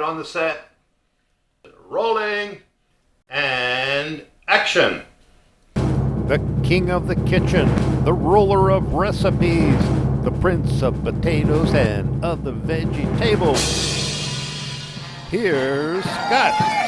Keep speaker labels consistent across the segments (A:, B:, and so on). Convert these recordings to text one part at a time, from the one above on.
A: on the set. Rolling and action.
B: The king of the kitchen, the ruler of recipes, the prince of potatoes and other vegetables. Here's Scott.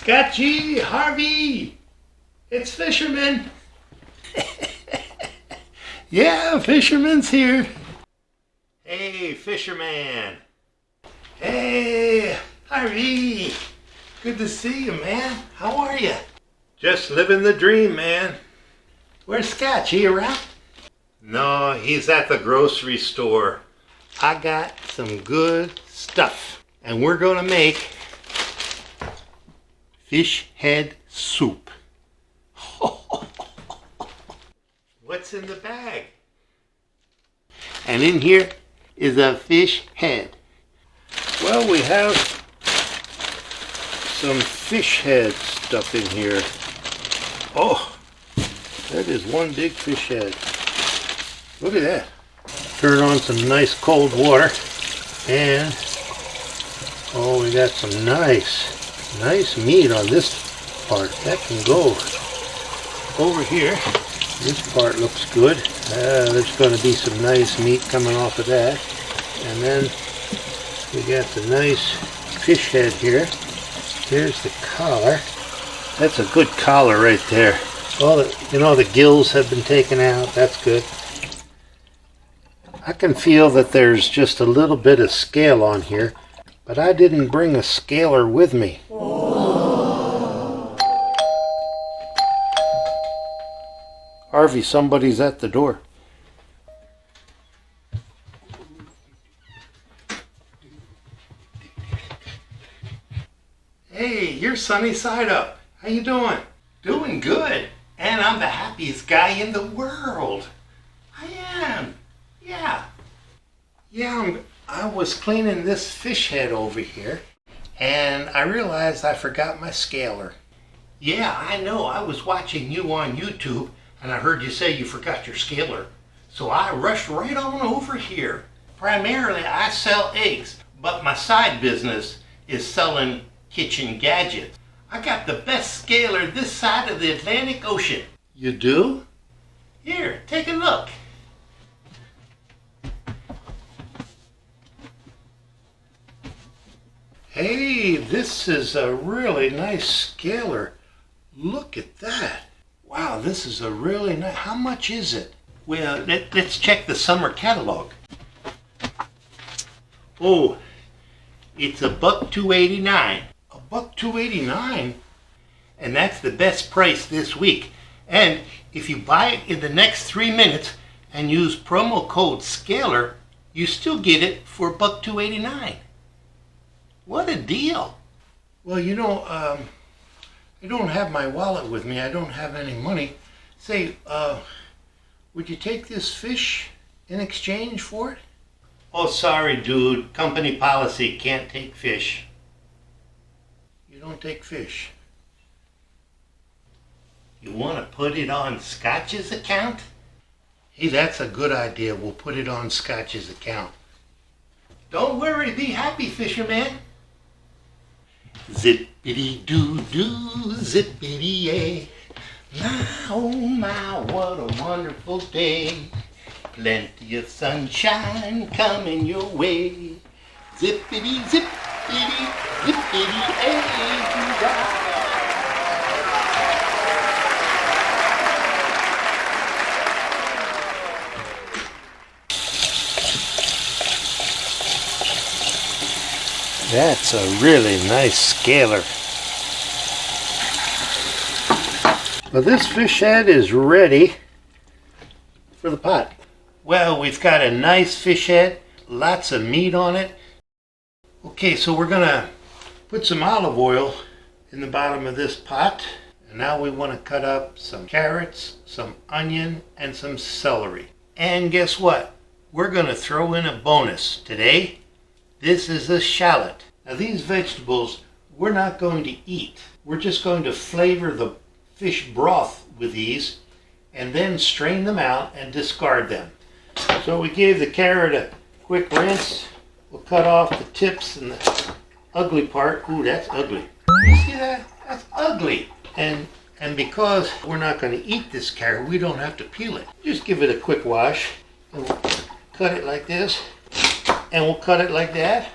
A: Scotchy, Harvey, it's Fisherman. Yeah, Fisherman's here. Hey, Fisherman. Hey, Harvey. Good to see you, man. How are you? Just living the dream, man. Where's Scotch? He around? No, he's at the grocery store. I got some good stuff, and we're gonna make fish head soup. What's in the bag? And in here is a fish head.
B: Well, we have some fish head stuff in here. Oh, that is one big fish head. Look at that.
A: Turn on some nice cold water, and oh, we got some nice meat on this part. That can go over here. This part looks good. There's going to be some nice meat coming off of that. And then we got the nice fish head here. Here's the collar. That's a good collar right there. All the gills have been taken out. That's good. I can feel that there's just a little bit of scale on here, but I didn't bring a scaler with me. Harvey, somebody's at the door. Hey, you're Sonny Sidup. How you doing? Doing good. And I'm the happiest guy in the world. I am. Yeah. I was cleaning this fish head over here, and I realized I forgot my scaler. Yeah, I know. I was watching you on YouTube, and I heard you say you forgot your scaler. So I rushed right on over here. Primarily, I sell eggs, but my side business is selling kitchen gadgets. I got the best scaler this side of the Atlantic Ocean. You do? Here, take a look. Hey, this is a really nice scaler. Look at that. Wow, this is a really nice... How much is it? Well, let's check the summer catalog. Oh, it's $1.289. $1.289? And that's the best price this week. And if you buy it in the next 3 minutes and use promo code SCALER, you still get it for $1.289. What a deal. Well, I don't have my wallet with me. I don't have any money. Say, would you take this fish in exchange for it? Oh, sorry, dude. Company policy, can't take fish. You don't take fish. You want to put it on Scotch's account? Hey, that's a good idea. We'll put it on Scotch's account. Don't worry, be happy, Fisherman. Zippity-doo-doo, zippity-yay. My, oh my, what a wonderful day. Plenty of sunshine coming your way. Zippity-zippity, zippity-yay. That's a really nice scaler. Well, this fish head is ready for the pot. Well, we've got a nice fish head, lots of meat on it. Okay, so we're gonna put some olive oil in the bottom of this pot. And now we want to cut up some carrots, some onion, and some celery. And guess what? We're gonna throw in a bonus today. This is a shallot. Now these vegetables we're not going to eat. We're just going to flavor the fish broth with these and then strain them out and discard them. So we gave the carrot a quick rinse. We'll cut off the tips and the ugly part. Ooh, that's ugly. You see that? That's ugly. And because we're not going to eat this carrot, we don't have to peel it. Just give it a quick wash. And we'll cut it like this. And we'll cut it like that.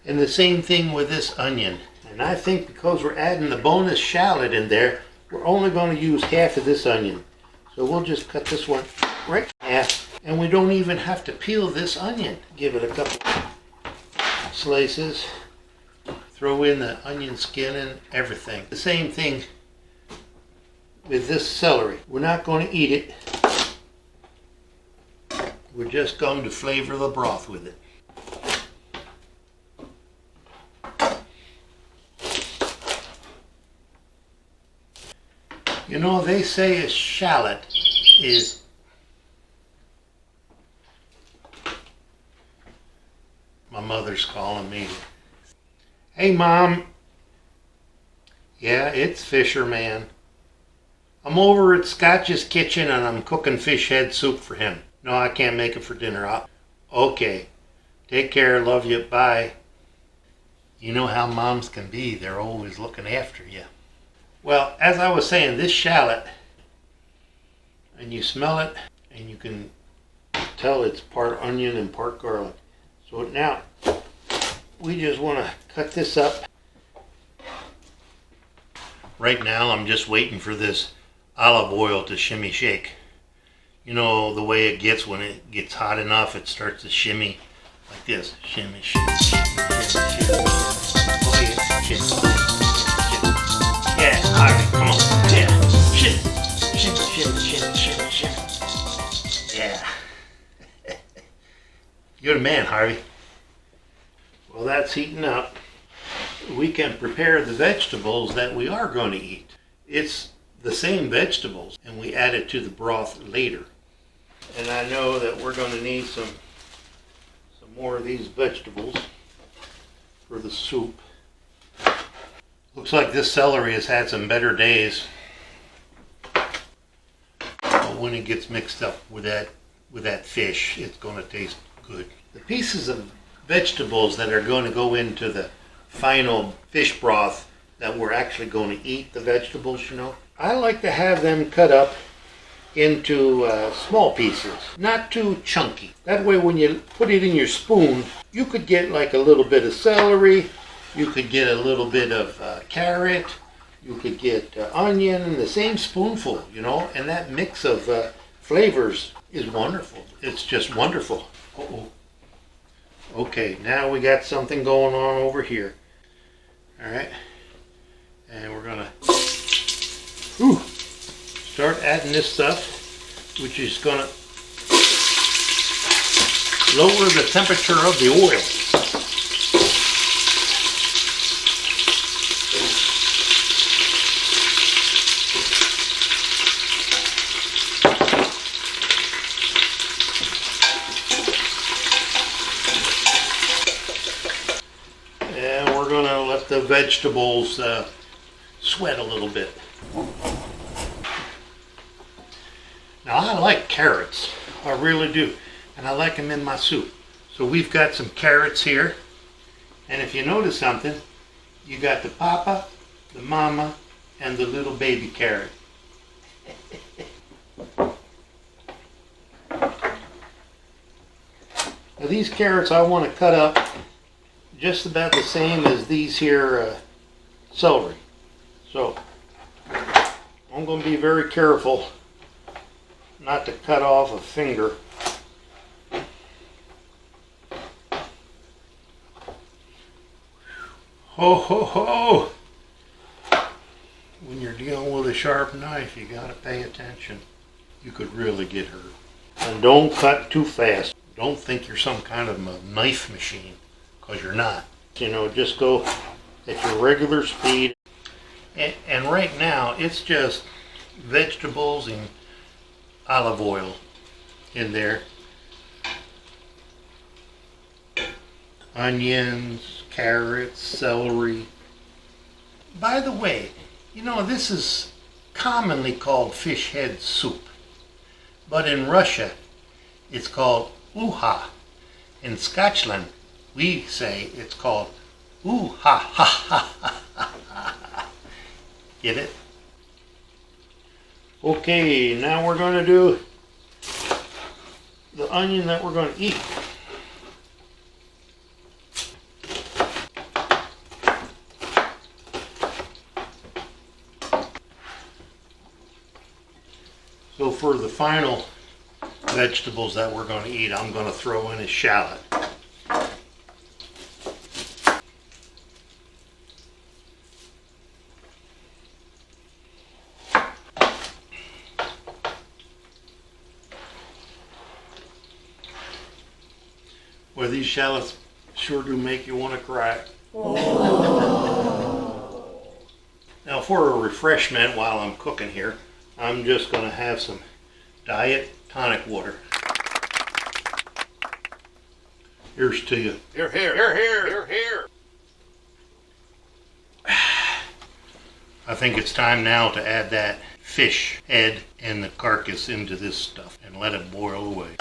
A: And the same thing with this onion. And I think because we're adding the bonus shallot in there, we're only going to use half of this onion. So we'll just cut this one right in half. And we don't even have to peel this onion. Give it a couple slices. Throw in the onion skin and everything. The same thing with this celery. We're not going to eat it. We're just going to flavor the broth with it. You know, they say a shallot is my mother's calling me. Hey, Mom. Yeah, it's Fisherman. I'm over at Scotch's kitchen and I'm cooking fish head soup for him. No, I can't make it for dinner. Okay. Take care. Love you. Bye. You know how moms can be. They're always looking after you. Well, as I was saying, this shallot, and you smell it, and you can tell it's part onion and part garlic. So now, we just want to cut this up. Right now, I'm just waiting for this olive oil to shimmy shake. You know, the way it gets when it gets hot enough, it starts to shimmy like this. Shimmy, shimmy, shimmy, shimmy, shimmy. Oh yeah, shimmy, shimmy, shimmy. Yeah, Harvey, come on. Yeah, shimmy, shimmy, shimmy, shimmy, shimmy, shimmy. Yeah. You're the man, Harvey. Well, that's heating up. We can prepare the vegetables that we are going to eat. It's the same vegetables, and we add it to the broth later. And I know that we're going to need some more of these vegetables for the soup. Looks like this celery has had some better days. But when it gets mixed up with that fish, it's going to taste good. The pieces of vegetables that are going to go into the final fish broth that we're actually going to eat, the vegetables, you know, I like to have them cut up into small pieces, not too chunky. That way when you put it in your spoon, you could get like a little bit of celery, you could get a little bit of carrot, you could get onion in the same spoonful, you know, and that mix of flavors is wonderful. It's just wonderful. Uh-oh. Okay, now we got something going on over here. All right, and we're gonna start adding this stuff, which is gonna lower the temperature of the oil. The vegetables sweat a little bit. Now I like carrots, I really do, and I like them in my soup. So we've got some carrots here, and if you notice something, you got the papa, the mama, and the little baby carrot. Now these carrots I want to cut up just about the same as these here celery. So I'm going to be very careful not to cut off a finger. Ho ho ho! When you're dealing with a sharp knife, you got to pay attention. You could really get hurt. And don't cut too fast. Don't think you're some kind of a knife machine, because you're not. You know, just go at your regular speed. And right now, it's just vegetables and olive oil in there. Onions, carrots, celery. By the way, you know, this is commonly called fish head soup. But in Russia, it's called uha. In Scotchland, we say it's called ooh-ha ha ha ha ha. Get it? Okay, now we're going to do the onion that we're going to eat. So for the final vegetables that we're going to eat, I'm going to throw in a shallot. Well, these shallots sure do make you want to cry. Now for a refreshment while I'm cooking here, I'm just going to have some diet tonic water. Here's to you.
B: Here, here, here, here, here, here.
A: I think it's time now to add that fish head and the carcass into this stuff and let it boil away.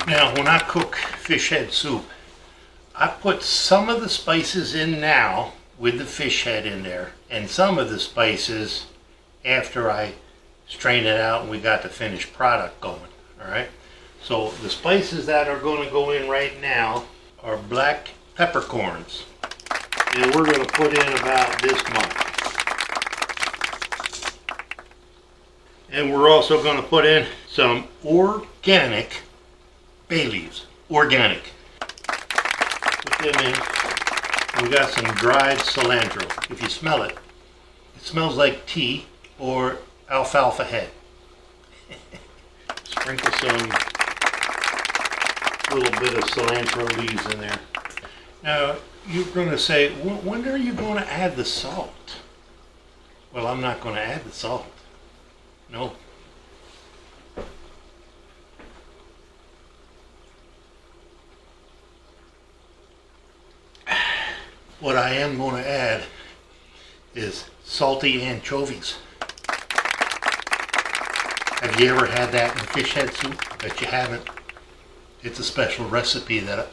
A: Now, when I cook fish head soup, I put some of the spices in now with the fish head in there, and some of the spices after I strain it out and we got the finished product going. All right. So the spices that are going to go in right now are black peppercorns, and we're going to put in about this much. And we're also going to put in some organic bay leaves. Organic. Put them in. We got some dried cilantro. If you smell it, it smells like tea or alfalfa head. Sprinkle some little bit of cilantro leaves in there. Now, you're going to say, when are you going to add the salt? Well, I'm not going to add the salt. No. What I am going to add is salty anchovies. Have you ever had that in fish head soup? Bet you haven't. It's a special recipe that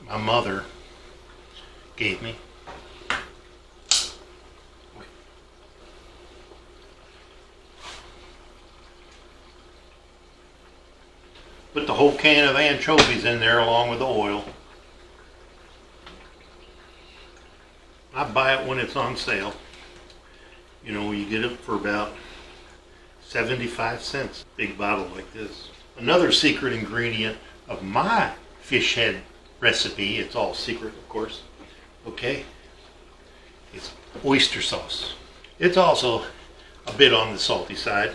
A: my mother gave me. Put the whole can of anchovies in there along with the oil. I buy it when it's on sale. You know, you get it for about 75 cents, big bottle like this. Another secret ingredient of my fish head recipe, it's all secret of course, okay, it's oyster sauce. It's also a bit on the salty side.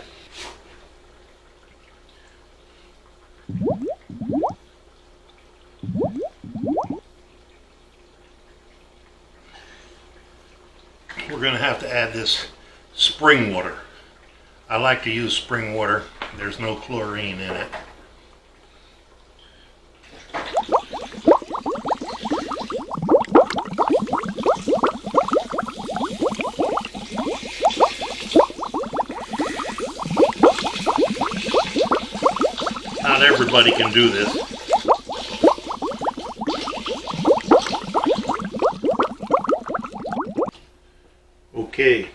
A: We're going to have to add this spring water. I like to use spring water. There's no chlorine in it. Not everybody can do this. Okay,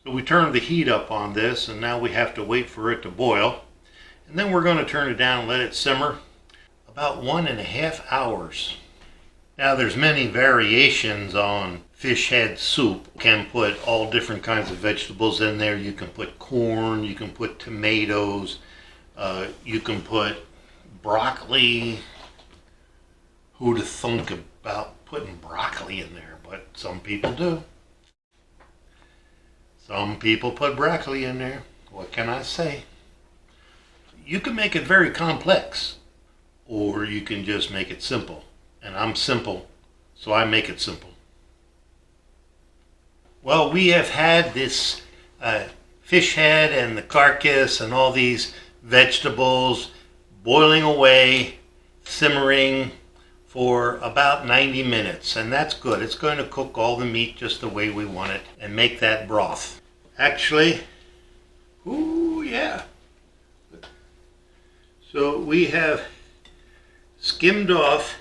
A: so we turned the heat up on this, and now we have to wait for it to boil. And then we're going to turn it down and let it simmer about 1.5 hours. Now there's many variations on fish head soup. You can put all different kinds of vegetables in there. You can put corn, you can put tomatoes, you can put broccoli. Who'd have thunk about putting broccoli in there? But some people do. Some people put broccoli in there. What can I say? You can make it very complex, or you can just make it simple. And I'm simple, so I make it simple. Well, we have had this fish head and the carcass and all these vegetables boiling away, simmering for about 90 minutes, and that's good. It's going to cook all the meat just the way we want it and make that broth. Actually, ooh yeah. So we have skimmed off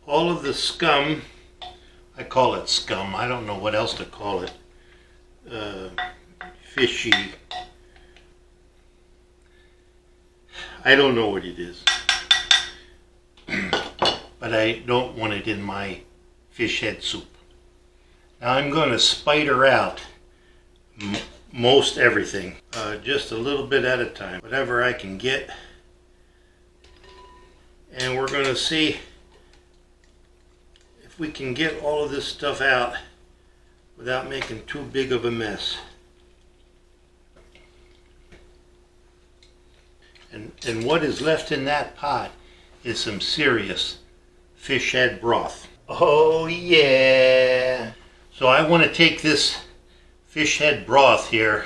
A: all of the scum. I call it scum. I don't know what else to call it. Fishy. I don't know what it is. But I don't want it in my fish head soup. Now I'm going to spider out most everything, just a little bit at a time, whatever I can get. And we're going to see if we can get all of this stuff out without making too big of a mess. And what is left in that pot is some serious fish head broth. Oh yeah! So I want to take this fish head broth here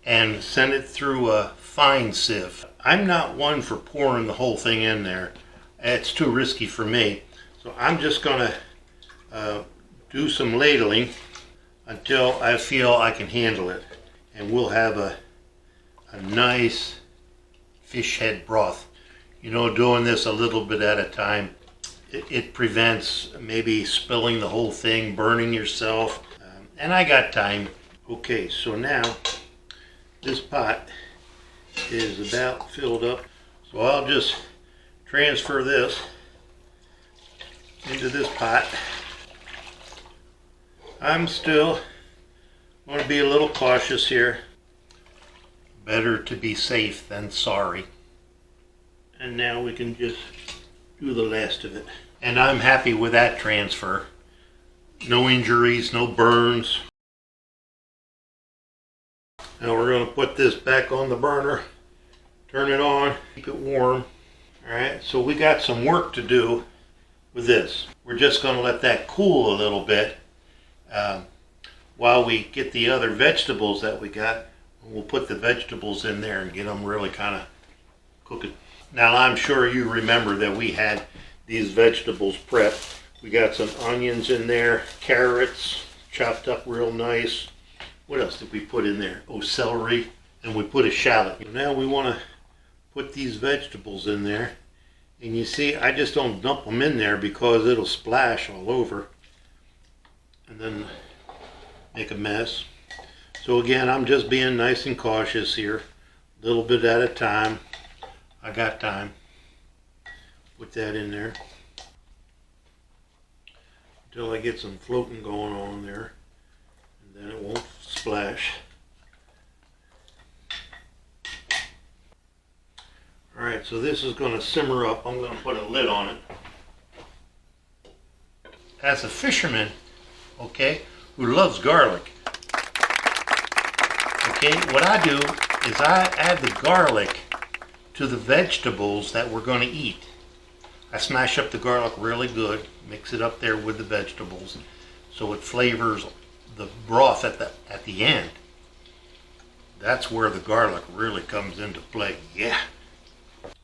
A: and send it through a fine sieve. I'm not one for pouring the whole thing in there. It's too risky for me. So I'm just going to do some ladling until I feel I can handle it. And we'll have a nice fish head broth. You know, doing this a little bit at a time, it prevents maybe spilling the whole thing, burning yourself. And I got time. Okay, so now this pot is about filled up. So I'll just transfer this into this pot. I'm still going to be a little cautious here. Better to be safe than sorry. And now we can just do the last of it. And I'm happy with that transfer. No injuries, no burns. Now we're going to put this back on the burner, turn it on, keep it warm. Alright, so we got some work to do with this. We're just going to let that cool a little bit while we get the other vegetables that we got. We'll put the vegetables in there and get them really kind of cooking. Now I'm sure you remember that we had these vegetables prepped. We got some onions in there, carrots chopped up real nice. What else did we put in there? Oh, celery, and we put a shallot. Now we want to put these vegetables in there. And you see, I just don't dump them in there because it'll splash all over and then make a mess. So again, I'm just being nice and cautious here, a little bit at a time. I got time. Put that in there until I get some floating going on there, and then it won't splash. Alright, so this is going to simmer up. I'm going to put a lid on it. As a fisherman, okay, who loves garlic, okay, what I do is I add the garlic to the vegetables that we're going to eat. I smash up the garlic really good, mix it up there with the vegetables, so it flavors the broth at the end. That's where the garlic really comes into play. Yeah.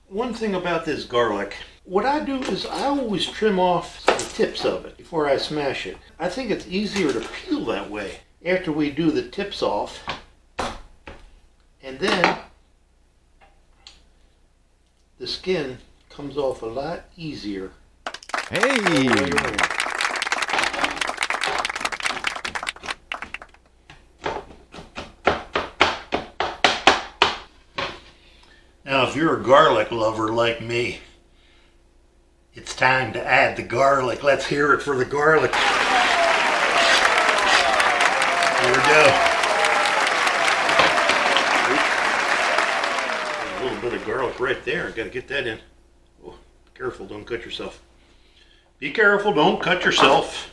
A: One thing about this garlic, what I do is I always trim off the tips of it before I smash it. I think it's easier to peel that way after we do the tips off, and then the skin comes off a lot easier.
B: Hey!
A: Now, if you're a garlic lover like me, it's time to add the garlic. Let's hear it for the garlic. Here we go. A little bit of garlic right there. Got to get that in. Oh, be careful, don't cut yourself. Be careful, don't cut yourself.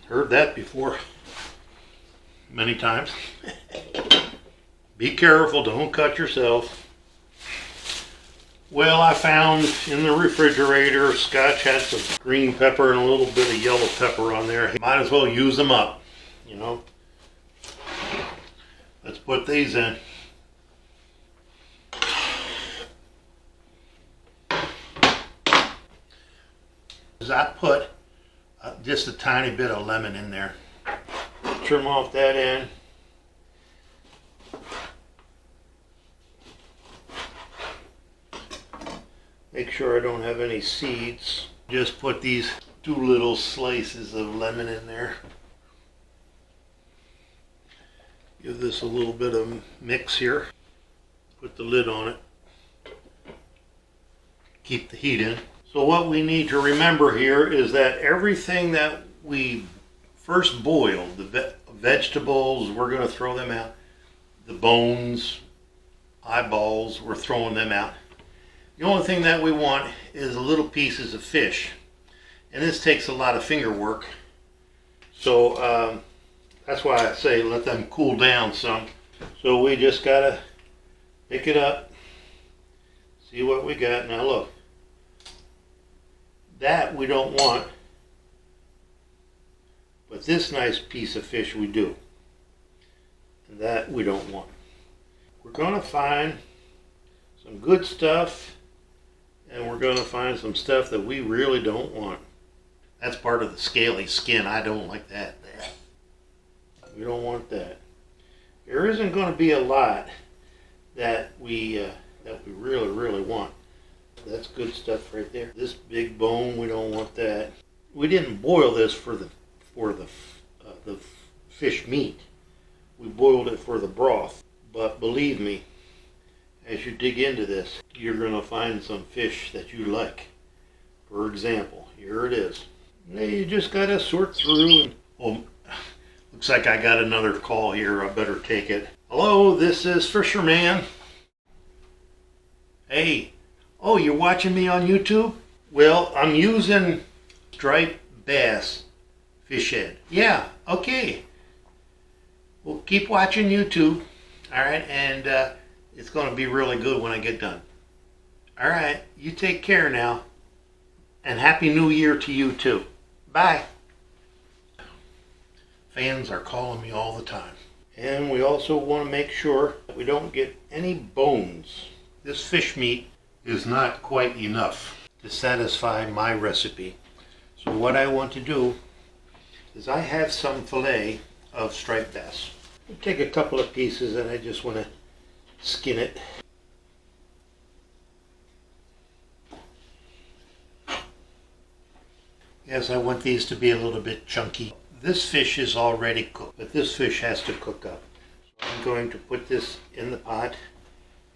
A: Heard that before many times. Be careful, don't cut yourself. Well, I found in the refrigerator, Scotch had some green pepper and a little bit of yellow pepper on there. Might as well use them up, you know. Let's put these in. I put just a tiny bit of lemon in there. Trim off that end. Make sure I don't have any seeds. Just put these 2 little slices of lemon in there. Give this a little bit of mix here. Put the lid on it. Keep the heat in. So what we need to remember here is that everything that we first boiled, the vegetables, we're going to throw them out. The bones, eyeballs, we're throwing them out. The only thing that we want is little pieces of fish. And this takes a lot of finger work. So that's why I say let them cool down some. So we just got to pick it up, see what we got. Now look. That we don't want, but this nice piece of fish we do. And that we don't want. We're going to find some good stuff, and we're going to find some stuff that we really don't want. That's part of the scaly skin. I don't like that. We don't want that. There isn't going to be a lot that we really want. That's good stuff right there. This big bone, we don't want that. We didn't boil this for the fish meat. We boiled it for the broth. But believe me, as you dig into this, you're going to find some fish that you like. For example, here it is. Now you just got to sort through. And, oh, looks like I got another call here. I better take it. Hello, this is Fisherman. Hey. Oh, you're watching me on YouTube? Well, I'm using striped bass fish head. Yeah, okay. Well, keep watching YouTube. All right, and it's going to be really good when I get done. All right, you take care now. And Happy New Year to you too. Bye. Fans are calling me all the time. And we also want to make sure that we don't get any bones. This fish meat is not quite enough to satisfy my recipe. So what I want to do is I have some fillet of striped bass. I'll take a couple of pieces and I just want to skin it. Yes, I want these to be a little bit chunky. This fish is already cooked, but this fish has to cook up. So I'm going to put this in the pot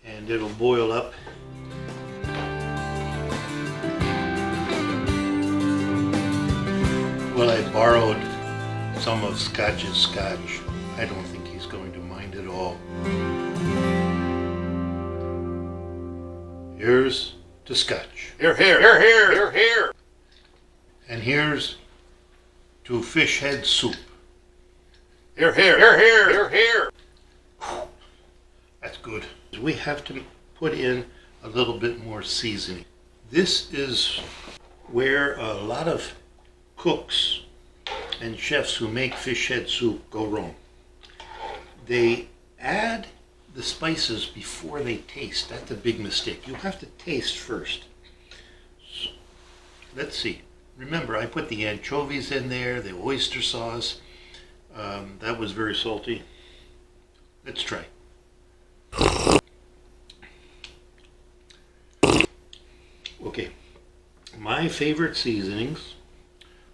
A: and it'll boil up. Well, I borrowed some of Scotch's Scotch. I don't think he's going to mind at all. Here's to Scotch.
B: Here, here, here, here, here, here.
A: And here's to fish head soup.
B: Here, here, here, here, here, here.
A: That's good. We have to put in a little bit more seasoning. This is where a lot of cooks and chefs who make fish head soup go wrong. They add the spices before they taste. That's a big mistake. You have to taste first. So, let's see. Remember, I put the anchovies in there, the oyster sauce. That was very salty. Let's try. Okay, my favorite seasonings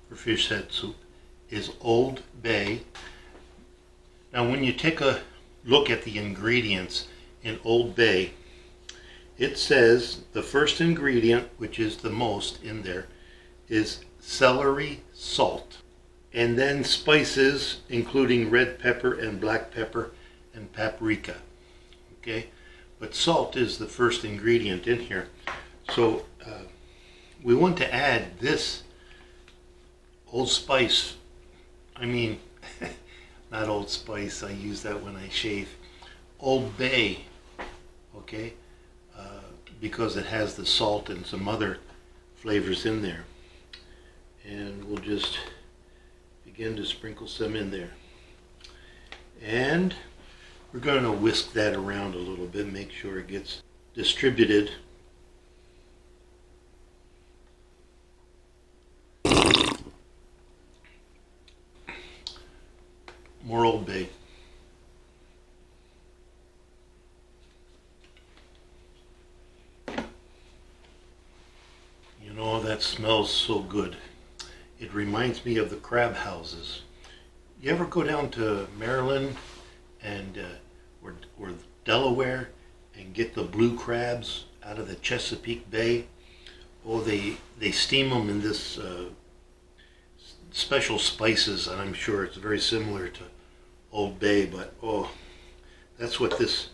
A: for fish head soup is Old Bay. Now when you take a look at the ingredients in Old Bay, it says the first ingredient, which is the most in there, is celery salt. And then spices, including red pepper and black pepper and paprika. Okay? But salt is the first ingredient in here. So we want to add this Old Spice. I mean, not Old Spice, I use that when I shave. Old Bay, okay? Because it has the salt and some other flavors in there. And we'll just begin to sprinkle some in there. And we're going to whisk that around a little bit, make sure it gets distributed. More Old Bay. You know, that smells so good. It reminds me of the crab houses. You ever go down to Maryland and or Delaware and get the blue crabs out of the Chesapeake Bay? Oh, they steam them in this special spices, and I'm sure it's very similar to Old Bay, but oh, that's what this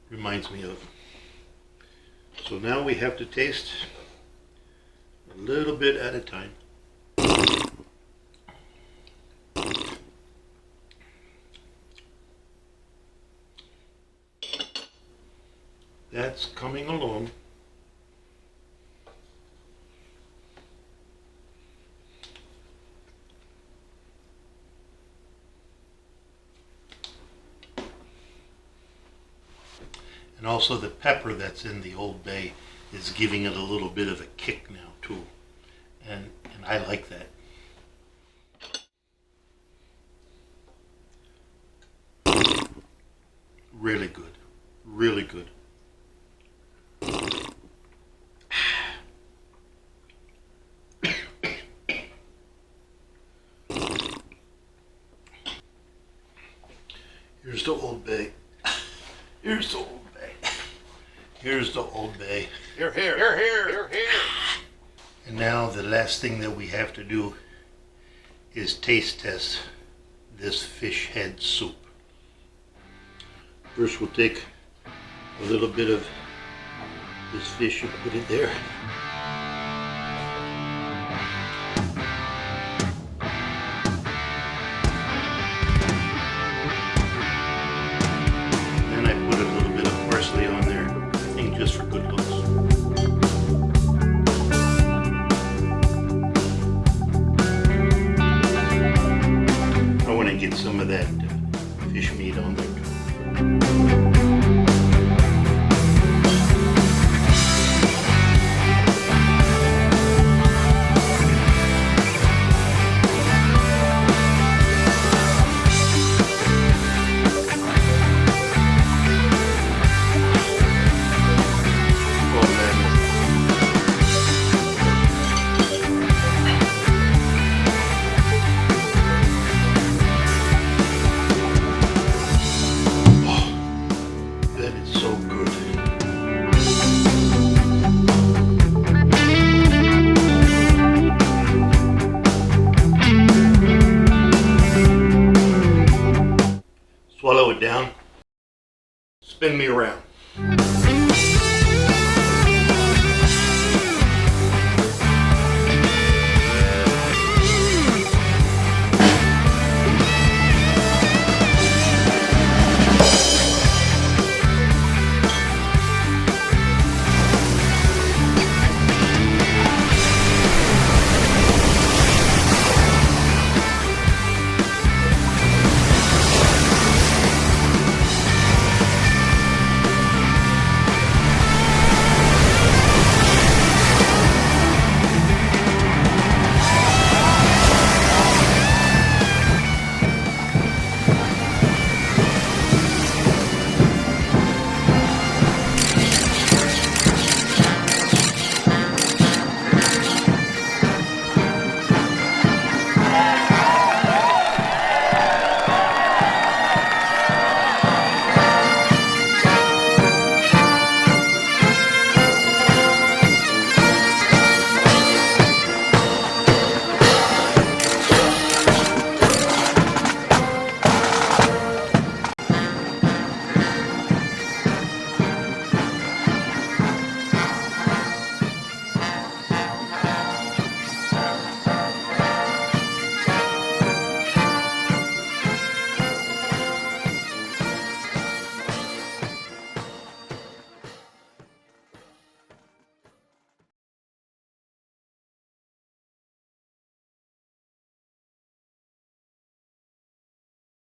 A: reminds me of. So now we have to taste a little bit at a time. That's coming along. And also the pepper that's in the Old Bay is giving it a little bit of a kick now too. And I like that. Really good. Really good. Here's the Old Bay. Here's the Old Bay. Here's the Old Bay.
B: Here, here, here, here, here, here.
A: And now the last thing that we have to do is taste test this fish head soup. First we'll take a little bit of this fish and put it there. Then I put a little bit of parsley on there, I think just for good looks. I want to get some of that fish meat on there. Swallow it down. Spin me around.